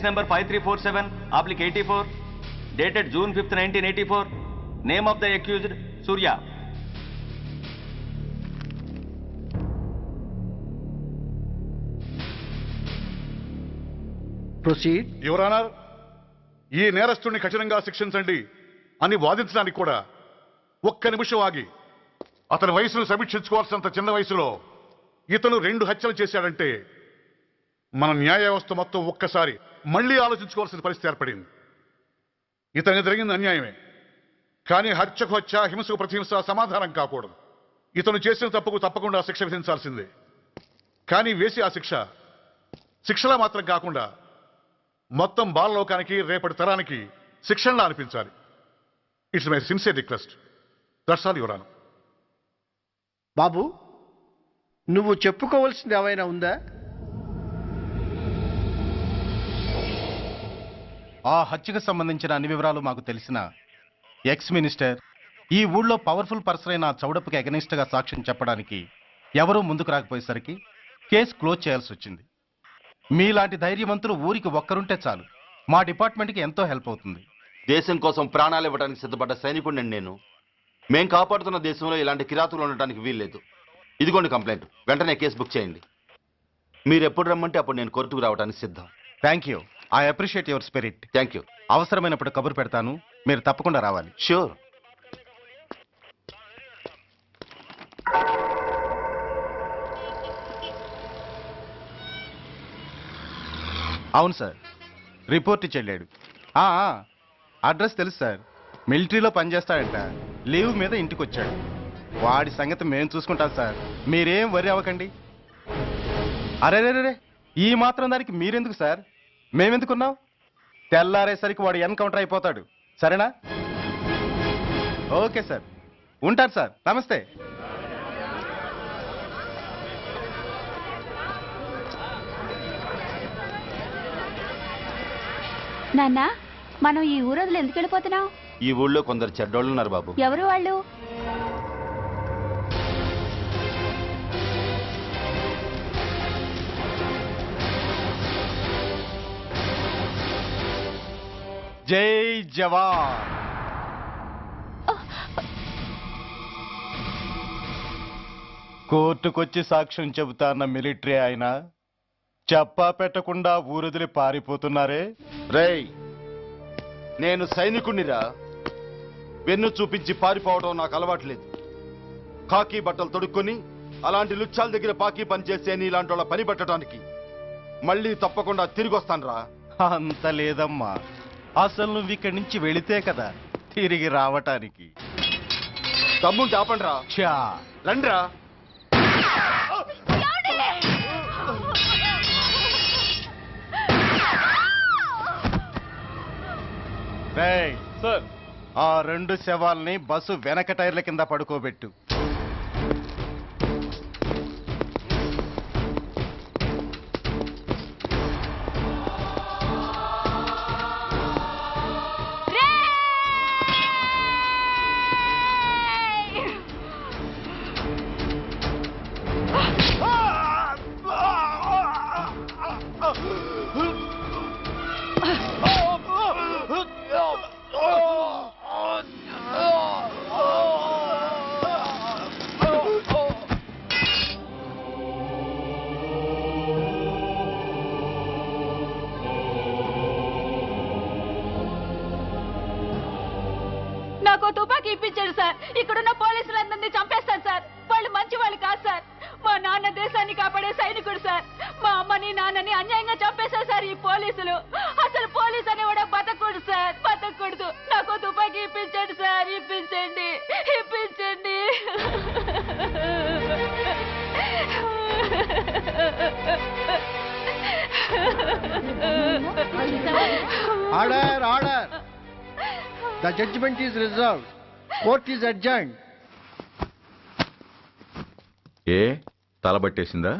number 5347/84, dated June 5th, 1984. Name of the accused, Surya. Proceed. Your honour, ఈ నేరస్తుడిని కఠినంగా శిక్షించండి అని వాదించడానికి కూడా ఒక్క నిమిషం ఆగి, అతని వయసును సమీక్షించుకోవాల్సినంత చిన్న వయసులో ఇతను 2 హత్యలు చేశాడంటే మన న్యాయ వ్యవస్థ మొత్తం ఒక్కసారి మళ్లీ ఆలోచించుకోవాల్సిన పరిస్థితి ఏర్పడింది. ఇతనికి జరిగింది అన్యాయమే, కానీ హత్యకు హత్య, హింసకు ప్రతిహింస సమాధానం కాకూడదు. ఇతను చేసిన తప్పుకు తప్పకుండా శిక్ష విధించాల్సిందే. కానీ వేసి ఆ శిక్షలా మాత్రం కాకుండా మొత్తం బాలలోకానికి, రేపటి తరానికి శిక్షణలా అనిపించాలి. It's my sincere request. That's all your honour. బాబు, నువ్వు చెప్పుకోవాల్సింది ఏమైనా ఉందా? ఆ హత్యకు సంబంధించిన అన్ని వివరాలు మాకు తెలిసిన ఎక్స్ మినిస్టర్ ఈ ఊళ్ళో పవర్ఫుల్ పర్సన్ అయిన చౌడప్పకి అగెనిస్ట్ గా సాక్ష్యం చెప్పడానికి ఎవరూ ముందుకు రాకపోయేసరికి కేసు క్లోజ్ చేయాల్సి వచ్చింది. మీలాంటి ధైర్యవంతులు ఊరికి ఒక్కరుంటే చాలు, మా డిపార్ట్మెంట్కి ఎంతో హెల్ప్ అవుతుంది. దేశం కోసం ప్రాణాలు ఇవ్వడానికి సిద్ధపడ్డ సైనికుడిని నేను. మేం కాపాడుతున్న దేశంలో ఇలాంటి కిరాతులు ఉండటానికి వీల్లేదు. ఇదిగోండి కంప్లైంట్, వెంటనే కేసు బుక్ చేయండి. మీరు ఎప్పుడు రమ్మంటే అప్పుడు నేను కోర్టుకు రావడానికి సిద్ధం. Thank you. I appreciate your spirit. Thank you. అవసరమైనప్పుడు కబురు పెడతాను, మీరు తప్పకుండా రావాలి. షూర్. అవును సార్, రిపోర్ట్ ఇచ్చి వెళ్ళాడు. అడ్రస్ తెలుసు సార్, మిలిటరీలో పనిచేస్తాడంట. లీవ్ మీద ఇంటికి వచ్చాడు. వాడి సంగతి మేము చూసుకుంటాం సార్, మీరేం వరి అవ్వకండి. అరే, ఈ మాత్రం దానికి మీరెందుకు సార్, మేమెందుకున్నాం? తెల్లారేసరికి వాడు ఎన్కౌంటర్ అయిపోతాడు. సరేనా? ఓకే సార్, ఉంటారు సార్. నమస్తే. నాన్న, మనం ఈ ఊరోజులు ఎందుకు వెళ్ళిపోతున్నాం? ఈ ఊళ్ళో కొందరు చెడ్డోళ్ళు ఉన్నారు బాబు. ఎవరు వాళ్ళు? జై జవాన్. కోర్టుకొచ్చి సాక్ష్యం చెబుతాన్న మిలిటరీ ఆయన చెప్పా పెట్టకుండా ఊరొదిలి పారిపోతున్నారే. రేయ్, నేను సైనికుణ్ణిరా. వెన్ను చూపించి పారిపోవడం నాకు అలవాట్లేదు. కాకి బట్టలు తొడుక్కొని అలాంటి లుచ్చాల దగ్గర పాకి పనిచేసే ఇలాంటి వాళ్ళ పని పెట్టడానికి మళ్ళీ తప్పకుండా తిరిగి వస్తానురా. అంత లేదమ్మా, అసలు నువ్వు ఇక్కడి నుంచి వెళితే కదా తిరిగి రావటానికి. తమ్ముంటే ఆపండిరా. చా రండిరా. సార్, ఆ 2 శవాల్ని బస్సు వెనక టైర్ల కింద పడుకోబెట్టు. నాకు తుపాకీ ఇప్పించాడు సార్. ఇక్కడున్న పోలీసులందరినీ చంపేస్తాను సార్. వాళ్ళు మంచి వాళ్ళు కాదు సార్. మా నాన్న దేశాన్ని కాపాడే సైనికుడు సార్. మా అమ్మని నాన్నని అన్యాయంగా చంపేశారు సార్ ఈ పోలీసులు. అసలు పోలీసు అనేవాడు బతకూడదు సార్, బతకూడదు. నాకు తుపాకీ ఇప్పించండి సార్, ఇప్పించండి, ఇప్పించండి. Order, order. The judgment is reserved. Court is adjourned. ఏ తలబట్టేసిందా?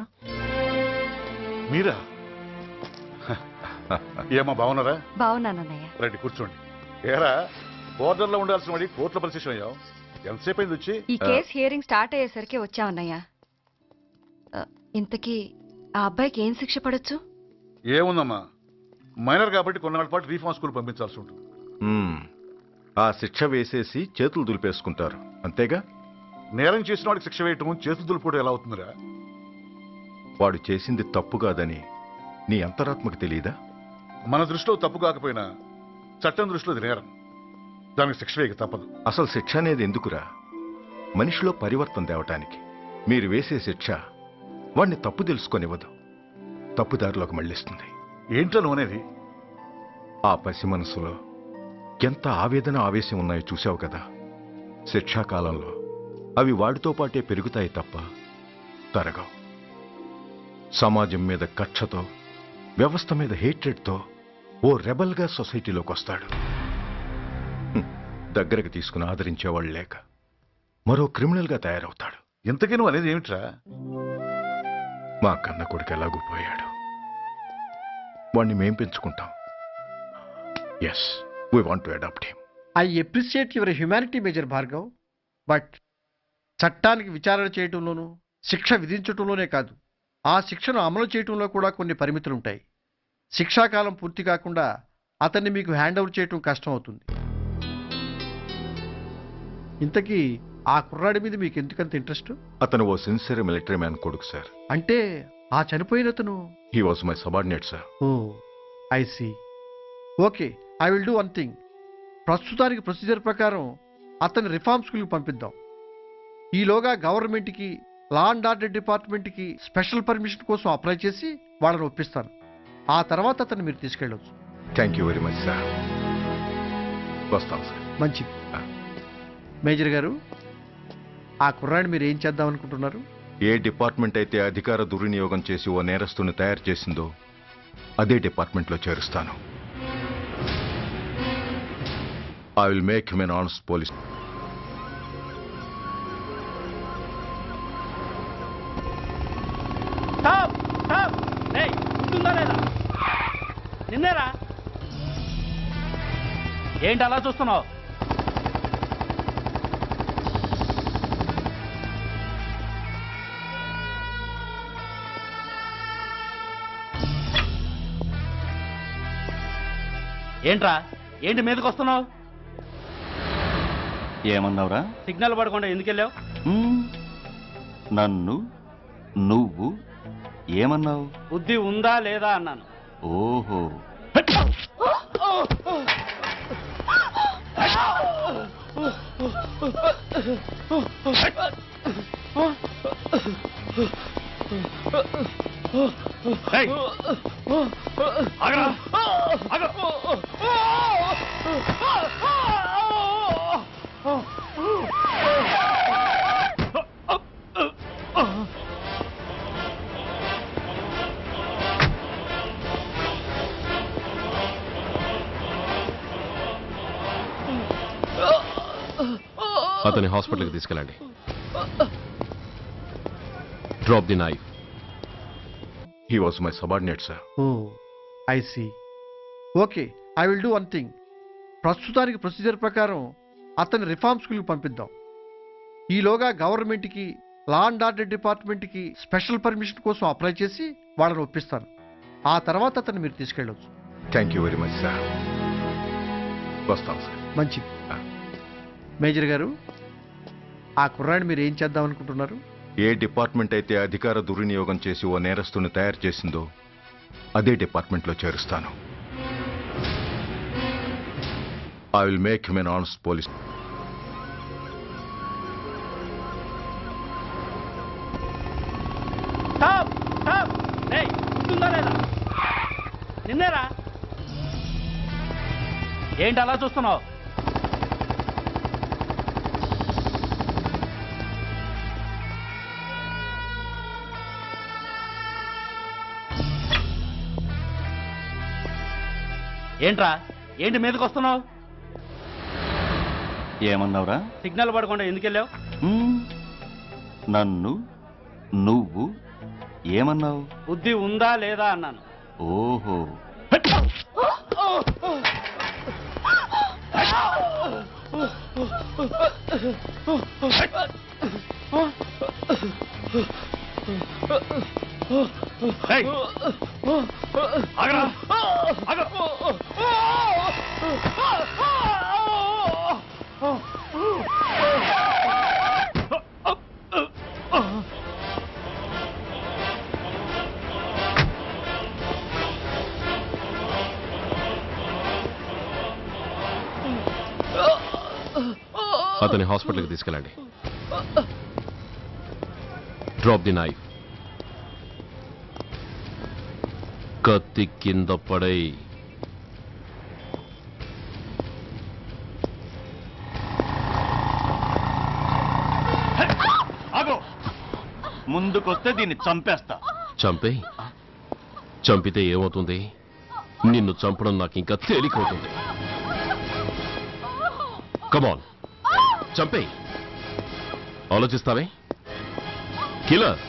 మీరా? ఏమా బాగున్నారా? బాగున్నానన్నయ్య. రండి కూర్చోండి. ఏరా, బోర్డర్ లో ఉండాల్సిన వాడి కోర్టులో పరిశీలన అయ్యావు. ఎంతసేపు అయింది వచ్చి? ఈ కేసు హియరింగ్ స్టార్ట్ అయ్యేసరికి వచ్చావన్నయ్య. ఇంతకీ ఆ అబ్బాయికి ఏం శిక్ష పడొచ్చు? ఏముందమ్మా, మైనర్ కాబట్టి కొన్నాళ్ళ పాటు రీఫార్మ్ స్కూల్ పంపించాల్సి ఉంటుంది. ఆ శిక్ష వేసేసి చేతులు దులిపేసుకుంటారు అంతేగా? నేరం చేసిన వాడికి శిక్ష వేయటం చేతులు దులుపుకోవడం ఎలా అవుతుందిరా? వాడు చేసింది తప్పు కాదని నీ అంతరాత్మకు తెలియదా? మన దృష్టిలో తప్పు కాకపోయినా చట్టం దృష్టిలో అది నేరం. దానికి శిక్ష వేయక తప్పదు. అసలు శిక్ష అనేది ఎందుకురా? మనిషిలో పరివర్తన తేవటానికి. మీరు వేసే శిక్ష వాడిని తప్పు తెలుసుకొనివ్వదు, తప్పుదారిలోకి మళ్ళిస్తుంది. ఏంటో నువ్వనేది? ఆ పసి మనసులో ఎంత ఆవేదన ఆవేశం ఉన్నాయో చూశావు కదా. శిక్షాకాలంలో అవి వాడితో పాటే పెరుగుతాయి తప్ప తరగవు. సమాజం మీద కక్షతో, వ్యవస్థ మీద హేట్రెడ్తో ఓ రెబల్గా సొసైటీలోకి వస్తాడు. దగ్గరకు తీసుకుని ఆదరించేవాళ్ళు లేక మరో క్రిమినల్గా తయారవుతాడు. ఇంతకీ నువ్వు అనేది ఏమిట్రా? మా కన్న కొడుకు ఎలాగూ పోయాడు, వాణ్ణి మేం పెంచుకుంటాం. Yes, we want to adopt him. I appreciate your humanity major Bhargav, but చట్టానికి విచారణ చేయటంలోనూ శిక్ష విధించటంలోనే కాదు, ఆ శిక్షను అమలు చేయటంలో కూడా కొన్ని పరిమితులు ఉంటాయి. శిక్షాకాలం పూర్తి కాకుండా అతన్ని మీకు హ్యాండ్ ఓవర్ చేయటం కష్టం అవుతుంది. ఇంతకీ ఆ కుర్రాడి మీద మీకు ఎందుకంత ఇంట్రెస్ట్? అతను ఓ సిన్సియర్ మిలిటరీ మ్యాన్ కొడుకు సార్. అంటే ఆ చనిపోయిన అతను? He was my subordinate sir. Oh, I see. Okay, I will do one thing. ప్రస్తుతానికి ప్రొసీజర్ ప్రకారం అతన్ని రిఫార్మ్ స్కూల్కి పంపిద్దాం. ఈలోగా గవర్నమెంట్కి, లా అండ్ ఆర్డర్ డిపార్ట్మెంట్కి స్పెషల్ పర్మిషన్ కోసం అప్లై చేసి వాళ్ళని ఒప్పిస్తాను. ఆ తర్వాత అతన్ని మీరు తీసుకెళ్ళవచ్చు. Thank you very much sir. వస్తాం సార్. మంచిది. మేజర్ గారు, ఆ కుర్రాడిని మీరు ఏం చేద్దాం అనుకుంటున్నారు? ఏ డిపార్ట్మెంట్ అయితే అధికార దుర్వినియోగం చేసి ఓ నేరస్తుని తయారు చేసిందో అదే డిపార్ట్మెంట్లో చేరుస్తాను. I will make him an honest police. నిన్నేరా? ఏంటి అలా చూస్తున్నావు? ఏంట్రా, ఏంటి మీదకి వస్తున్నావు? ఏమన్నావురా? సిగ్నల్ పడకుండా ఎందుకు వెళ్ళావు? నన్ను నువ్వు ఏమన్నావు? బుద్ధి ఉందా లేదా అన్నాను. ఓహో, అతని హాస్పిటల్కి తీసుకెళ్ళండి. Drop the knife. He was my subordinate sir. Oh, I see. Okay, I will do one thing. ప్రస్తుతానికి ప్రొసీజర్ ప్రకారం అతన్ని రిఫార్మ్ స్కూల్కి పంపిద్దాం. ఈలోగా గవర్నమెంట్కి, లా అండ్ ఆర్డర్ డిపార్ట్మెంట్కి స్పెషల్ పర్మిషన్ కోసం అప్లై చేసి వాళ్ళని ఒప్పిస్తాను. ఆ తర్వాత అతన్ని మీరు తీసుకెళ్ళవచ్చు. Thank you very much sir. వస్తాం సార్. మంచిది. మేజర్ గారు, ఆ కుర్రాడిని మీరు ఏం చేద్దాం అనుకుంటున్నారు? ఏ డిపార్ట్మెంట్ అయితే అధికార దుర్వినియోగం చేసి ఓ నేరస్తుని తయారు చేసిందో అదే డిపార్ట్మెంట్లో చేరుస్తాను. I will make him an honest police. నిన్నేరా? ఏంటి అలా చూస్తున్నావు? ఏంట్రా, ఏంటి మీదకి వస్తున్నావు? ఏమన్నావురా? సిగ్నల్ పడకుండా ఎందుకు వెళ్ళావు? నన్ను నువ్వు ఏమన్నావు? బుద్ధి ఉందా లేదా అన్నాను. ఓహో, ఆగరా, ఆగ. అతని హాస్పిటల్కి తీసుకెళ్ళండి. Drop the knife. కత్తి కింద పడై. ఆగో, ముందుకొస్తే దీన్ని చంపేస్తా. చంపే. చంపితే ఏమవుతుంది? నిన్ను చంపడం నాకు ఇంకా తేలికవుతుంది. కమాన్, చంపే. ఆలోచిస్తావే కిల్లర్?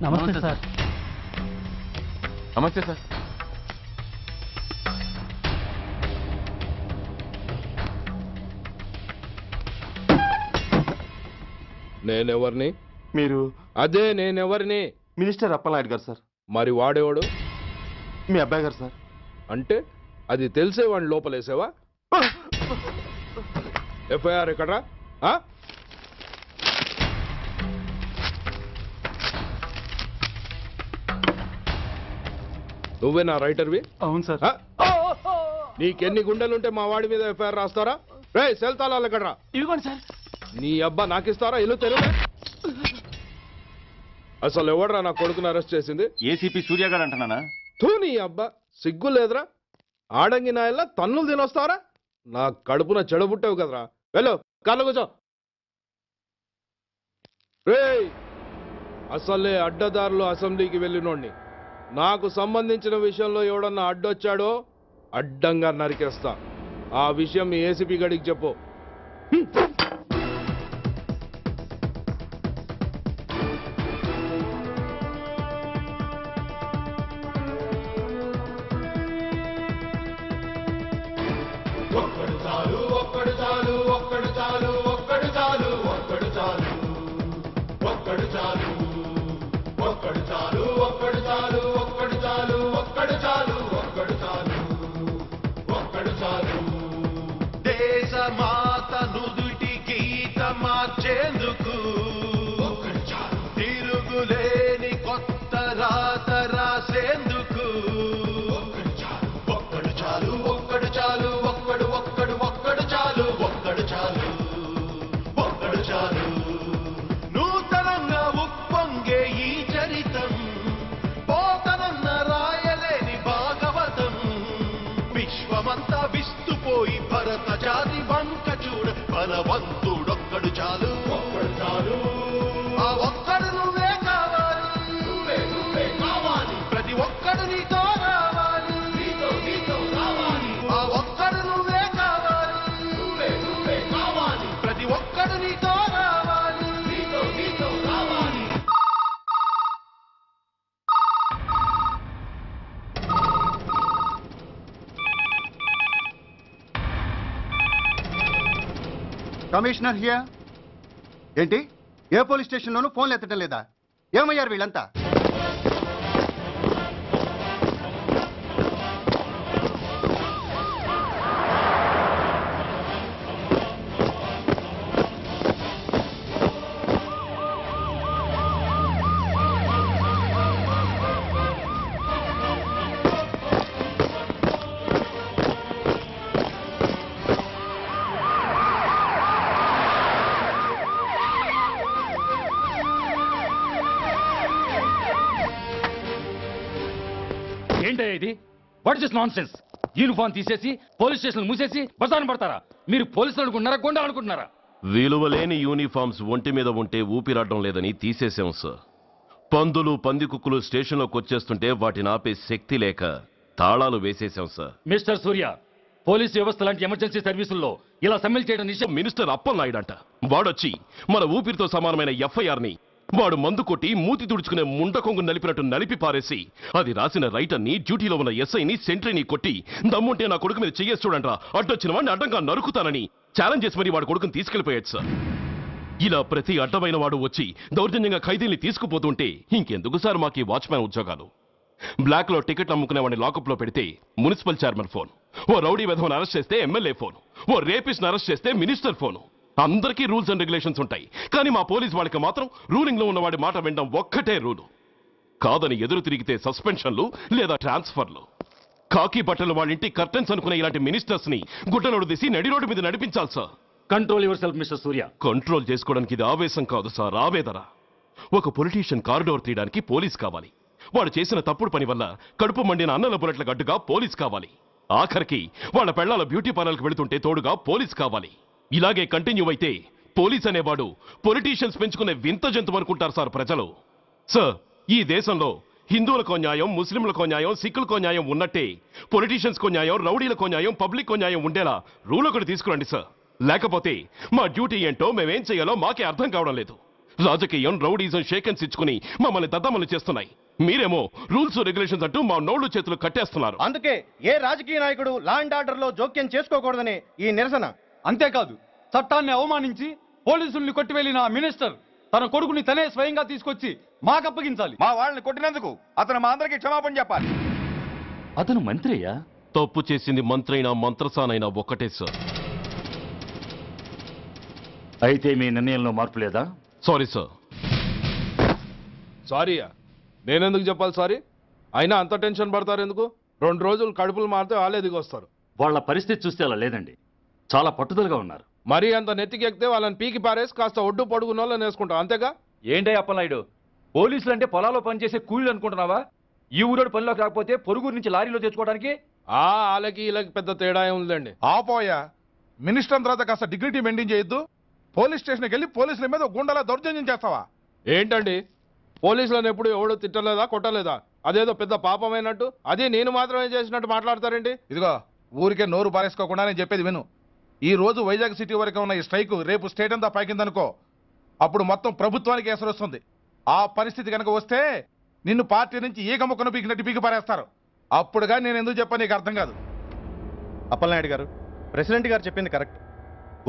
నమస్తే సార్. నమస్తే సార్. నేనెవరిని? మీరు? అదే నేనెవరిని? మినిస్టర్ అప్పలనాయుడు గారు సార్. మరి వాడేవాడు? మీ అబ్బాయి గారు సార్. అంటే అది తెలిసే వాడిని లోపలేసావా? ఎఫ్ఐఆర్ ఎక్కడ్రా? నువ్వే నా రైటర్వి? అవును సార్. నీకెన్ని గుండెలుంటే మా వాడి మీద ఎఫ్ఐఆర్ రాస్తారా? రే సెల్ తాళాలు ఎక్కడ్రా? ఇదిగోండి సార్. నీ అబ్బా నాకిస్తారా? ఇల్లు తెరువు. అసలు ఎవడరా నా కొడుకుని అరెస్ట్ చేసింది? ఏసీపీ సూర్య గారు అంటున్నానా? నీ అబ్బా సిగ్గు లేదురా? ఆడంగి నాయల్లా తన్నులు తినొస్తారా? నా కడుపున చెడబుట్టావు కదరా. వెళ్ళు కార్లో కూర్చో. రేయ్, అసలే అడ్డదారులు అసెంబ్లీకి వెళ్ళినోడిని. నాకు సంబంధించిన విషయంలో ఎవడన్నా అడ్డొచ్చాడో అడ్డంగా నరికేస్తా. ఆ విషయం మీ ఏసీపీ గడికి చెప్పు. దేశమాత నుదుటి గీత మార్చేందుకు తిరుగులేని కొత్త రాత రాసేందుకు ఒక్కడు చాలు ఒక్కడు చాలు ఒక్కడు ఒక్కడు ఒక్కడు చాలు ఒక్కడు చాలు ఒక్కడు చాలు నూతనంగా ఉప్పొంగే ఈ చరితం పోతనన్న రాయలేని భాగవతం విశ్వమంతా విస్తుపోయి భరత జాతి వంక చూడ బలవంతుడొక్కడు చాలు ఒక్కడు చాలు ఆ ఒక్కడు నువ్వే కావాలి నువ్వే కావాలి ప్రతి ఒక్కడు నీతో రావాలి నీతో రావాలి ఆ ఒక్కడు నువ్వే కావాలి నువ్వే కావాలి ప్రతి ఒక్కడు నీతో రావాలి నీతో రావాలి. Commissioner here. ఏంటి, ఏ పోలీస్ స్టేషన్లోనూ ఫోన్లు ఎత్తడం లేదా? ఏమయ్యారు వీళ్ళంతా? ఏంటయ్యా ఇది? What is non sense? Uniform తీసేసి పోలీస్ స్టేషన్ మూసేసి బజారు పడతారా? మీరు పోలీసులు అనుకుంటున్నారా, గుండా అనుకుంటున్నారా? విలువలేని యూనిఫామ్స్ ఒంటి మీద ఉంటే ఊపిరాడడం లేదని తీసేసాం సార్. పందులు పందికుక్కులు స్టేషన్లోకి వచ్చేస్తుంటే వాటిని ఆపే శక్తి లేక తాళాలు వేసేసాం సార్. మిస్టర్ సూర్య, పోలీస్ వ్యవస్థ లాంటి ఎమర్జెన్సీ సర్వీసుల్లో ఇలా సమ్మెలు చేయడం నిశ్చయం. మినిస్టర్ అప్పలనాయుడు అంట వాడొచ్చి మన ఊపిరితో సమానమైన ఎఫ్ఐఆర్ని వాడు మందు కొట్టి మూతి తుడుచుకునే ముండకొంగు నలిపినట్టు నలిపి పారేసి అది రాసిన రైటర్ని, డ్యూటీలో ఉన్న ఎస్ఐని, సెంట్రీని కొట్టి దమ్ముంటే నా కొడుకు మీద చెయ్యేసి చూడంట్రా, అడ్డొచ్చిన వాడిని అడ్డంగా నరుకుతానని ఛాలెంజ్ చేసి మరి వాడు కొడుకుని తీసుకెళ్లిపోయాడు సార్. ఇలా ప్రతి అడ్డమైన వాడు వచ్చి దౌర్జన్యంగా ఖైదీల్ని తీసుకుపోతుంటే ఇంకెందుకు సార్ మాకు ఈ వాచ్మ్యాన్ ఉద్యోగాలు? బ్లాక్ లో టికెట్ అమ్ముకునే వాడిని లాకప్ లో పెడితే మున్సిపల్ చైర్మన్ ఫోన్, ఓ రౌడీ విధవను అరెస్ట్ చేస్తే ఎమ్మెల్యే ఫోన్, ఓ రేపిస్ట్ అరెస్ట్ చేస్తే మినిస్టర్ ఫోను. అందరికీ రూల్స్ అండ్ రెగ్యులేషన్స్ ఉంటాయి, కానీ మా పోలీస్ వాళ్ళకి మాత్రం రూలింగ్ లో ఉన్న వాడి మాట వినడం ఒక్కటే రూలు. కాదని ఎదురు తిరిగితే సస్పెన్షన్లు లేదా ట్రాన్స్ఫర్లు. కాకి బట్టలు వాళ్ళింటి కర్టెన్స్ అనుకునే ఇలాంటి మినిస్టర్స్ ని గుడ్డనోడు తీసి నడి రోడ్డు మీద నడిపించాలి sir. Control your self mister Surya. Control చేసుకోవడానికి ఇది ఆవేశం కాదు సార్, ఆవేదన. ఒక పొలిటీషియన్ కారిడోర్ తీయడానికి పోలీస్ కావాలి. వాడు చేసిన తప్పుడు పని వల్ల కడుపు మండిన అన్నల బుల్లెట్ల గడ్డుగా పోలీస్ కావాలి. ఆఖరికి వాళ్ళ పెళ్లాల బ్యూటీ పార్లర్కి వెళుతుంటే తోడుగా పోలీస్ కావాలి. ఇలాగే కంటిన్యూ అయితే పోలీస్ అనేవాడు పొలిటీషియన్స్ పెంచుకునే వింత జంతువు అనుకుంటారు సార్ ప్రజలు. సార్, ఈ దేశంలో హిందువులకో న్యాయం, ముస్లింలకో న్యాయం, సిక్కులకో న్యాయం ఉన్నట్టే పొలిటీషియన్స్కో న్యాయం, రౌడీలకో న్యాయం, పబ్లిక్కో న్యాయం ఉండేలా రూల్ ఒకటి తీసుకురండి సార్. లేకపోతే మా డ్యూటీ ఏంటో మేమేం చేయాలో మాకే అర్థం కావడం లేదు. రాజకీయం, రౌడీజం షేకెన్స్ ఇచ్చుకుని మమ్మల్ని దద్దమలు చేస్తున్నాయి. మీరేమో రూల్స్ రెగ్యులేషన్స్ అంటూ మా నోళ్లు చేతులు కట్టేస్తున్నారు. అందుకే ఏ రాజకీయ నాయకుడు లా అండ్ ఆర్డర్ లో జోక్యం చేసుకోకూడదని ఈ నిరసన. అంతేకాదు, చట్టాన్ని అవమానించి పోలీసుల్ని కొట్టివెళ్లిన మినిస్టర్ తన కొడుకుని తనే స్వయంగా తీసుకొచ్చి మాకు అప్పగించాలి. మా వాళ్ళని కొట్టినందుకు అతను మా అందరికీ క్షమాపణ చెప్పాలి. అతను మంత్రియా? తప్పు చేసింది మంత్రైనా మంత్రసానైనా ఒక్కటే సార్. అయితే మీ నిర్ణయంలో మార్పు లేదా? Sorry sir. సారీయా? నేనెందుకు చెప్పాలి సారీ? అయినా అంత టెన్షన్ పడతారు ఎందుకు? 2 రోజులు కడుపులు మారితే వాళ్ళే దిగొస్తారు. వాళ్ళ పరిస్థితి చూస్తే అలా లేదండి, చాలా పట్టుదలగా ఉన్నారు. మరీ అంత నెత్తికెక్కితే వాళ్ళని పీకి పారేసి కాస్త ఒడ్డు పొడుగున్న వాళ్ళని వేసుకుంటాం, అంతేగా? ఏంటే అప్పలనాయుడు, పోలీసులు అంటే పొలాల్లో పనిచేసే కూలీలు అనుకుంటున్నావా? ఈ ఊరోడు పనిలోకి రాకపోతే పొరుగురు నుంచి లారీలో తెచ్చుకోవడానికి వాళ్ళకి వీళ్ళకి పెద్ద తేడా ఉందండి. ఆపోయా మినిస్టర్ తర్వాత కాస్త డిగ్నిటీ మెయింటైన్ చేయొద్దు. పోలీస్ స్టేషన్కి వెళ్ళి పోలీసుల మీద గుండాలా దౌర్జన్యం చేస్తావా? ఏంటండి పోలీసులను ఎప్పుడు ఎవడు తిట్టలేదా కొట్టలేదా? అదేదో పెద్ద పాపమైనట్టు అది నేను మాత్రమే చేసినట్టు మాట్లాడతారండి. ఇదిగో ఊరికే నోరు పారేసుకోకుండా నేను చెప్పేది విను. ఈ రోజు వైజాగ్ సిటీ వరకు ఉన్న ఈ స్ట్రైక్ రేపు స్టేట్ అంతా పైకిందనుకో, అప్పుడు మొత్తం ప్రభుత్వానికి ఎసరు వస్తుంది. ఆ పరిస్థితి కనుక వస్తే నిన్ను పార్టీ నుంచి ఈగ ముక్కను పీకినట్టు పీకి పారేస్తారు. అప్పుడుగా నేను ఎందుకు చెప్పా నీకు అర్థం కాదు. అప్పలనాయుడు గారు, ప్రెసిడెంట్ గారు చెప్పింది కరెక్ట్.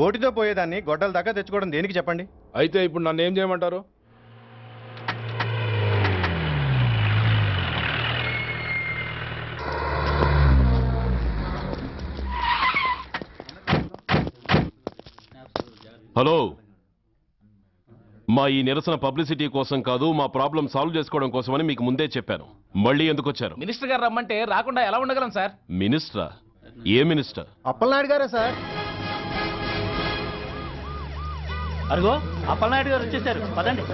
ఓటితో పోయేదాన్ని గొడ్డల దాకా తెచ్చుకోవడం దేనికి చెప్పండి? అయితే ఇప్పుడు నన్ను ఏం చేయమంటారు? హలో, మా ఈ నిరసన పబ్లిసిటీ కోసం కాదు, మా ప్రాబ్లం సాల్వ్ చేసుకోవడం కోసమని మీకు ముందే చెప్పాను. మళ్ళీ ఎందుకు వచ్చారు? మినిస్టర్ గారు రమ్మంటే రాకుండా ఎలా ఉండగలం సార్? మినిస్టరా? ఏ మినిస్టర్? అప్పలనాయుడు గారే సార్. అరుగో అప్పలనాయుడు గారు వచ్చేసారు, పదండి.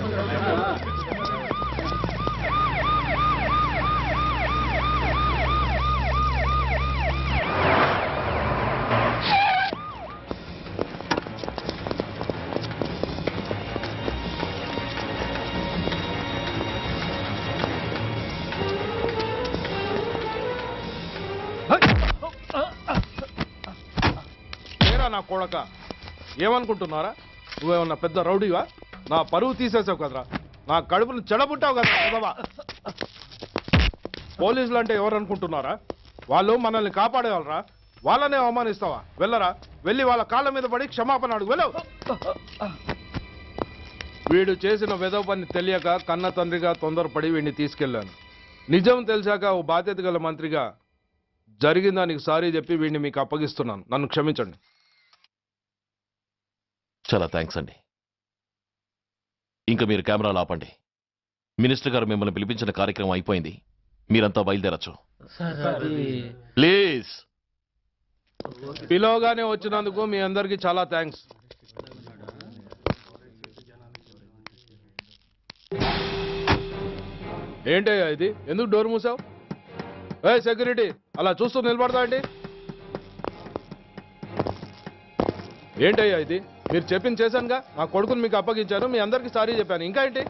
నా కొడక ఏమనుకుంటున్నారా? నువ్వేమన్నా పెద్ద రౌడీవా? నా పరువు తీసేసావు కదరా, నా కడుపును చెడబుట్టావు కదా. పోలీసులు అంటే ఎవరు అనుకుంటున్నారా? వాళ్ళు మనల్ని కాపాడేవాళ్ళరా, వాళ్ళనే అవమానిస్తావా? వెళ్ళరా, వెళ్ళి వాళ్ళ కాళ్ళ మీద పడి క్షమాపణ అడుగు. వెళ్ళవు. వీడు చేసిన వెధవ పని తెలియక కన్న తండ్రిగా తొందరపడి వీడిని తీసుకెళ్లాను. నిజం తెలిసాక ఓ బాధ్యత గల మంత్రిగా జరిగిన దానికి సారీ చెప్పి వీడిని మీకు అప్పగిస్తున్నాను. నన్ను క్షమించండి. చాలా థ్యాంక్స్ అండి. ఇంకా మీరు కెమెరాలు ఆపండి. మినిస్టర్ గారు మిమ్మల్ని పిలిపించిన కార్యక్రమం అయిపోయింది, మీరంతా బయలుదేరచ్చు ప్లీజ్. పిలవగానే వచ్చినందుకు మీ అందరికీ చాలా థ్యాంక్స్. ఏంటయ్యా ఇది? ఎందుకు డోర్ మూసావు? ఏ సెక్యూరిటీ, అలా చూస్తూ నిలబడతా అండి. ఏంటయ్యా ఇది? మీరు చెప్పింది చేశానుగా, నా కొడుకుని మీకు అప్పగించాను, మీ అందరికీ సారీ చెప్పాను, ఇంకా ఏంటి?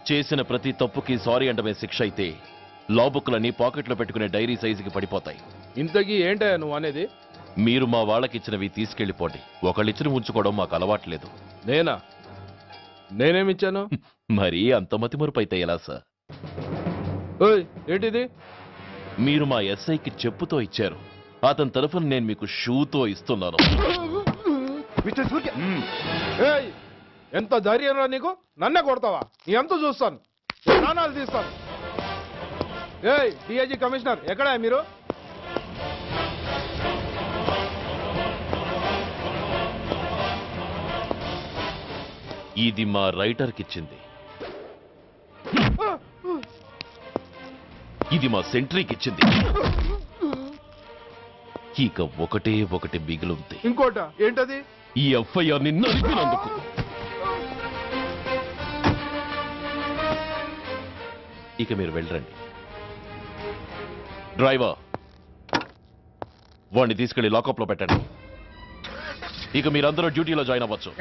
చేసిన ప్రతి తప్పుకి సారీ అంటమే శిక్ష అయితే లా బుక్లన్నీ పాకెట్లో పెట్టుకునే డైరీ సైజుకి పడిపోతాయి. ఇంతకీ ఏంటయ్యా నువ్వు అనేది? మీరు మా వాళ్ళకిచ్చినవి తీసుకెళ్లిపోండి. ఒకళ్ళిచ్చిన ఉంచుకోవడం మాకు అలవాట్లేదు. నేనా? నేనేమిచ్చాను? మరీ అంత మతిమరుపు అయితే ఎలా సార్? ఏంటిది? మీరు మా ఎస్ఐకి చెప్పుతో ఇచ్చారు, అతని తరఫున నేను మీకు షూతో ఇస్తున్నాను. ఎంత ధైర్యం రా నీకు? నన్నే కొడతావా? నీ ఎంత చూస్తాను, ప్రాణాలు తీస్తాను. ఏయ్ డిఐజీ కమిషనర్, ఎక్కడా మీరు? ఇది మా రైటర్కి ఇచ్చింది, ఇది మా సెంట్రీకి ఇచ్చింది. ఇక ఒకటే ఒకటి మిగిలింది. ఇంకోట ఏంటది? ఈ ఎఫ్ఐఆర్ ని నలిపినందుకు. ఇక మీరు వెళ్ళరండి. డ్రైవర్, వాడిని తీసుకెళ్లి లాకప్ లో పెట్టండి. ఇక మీరందరూ డ్యూటీలో జాయిన్ అవ్వచ్చు.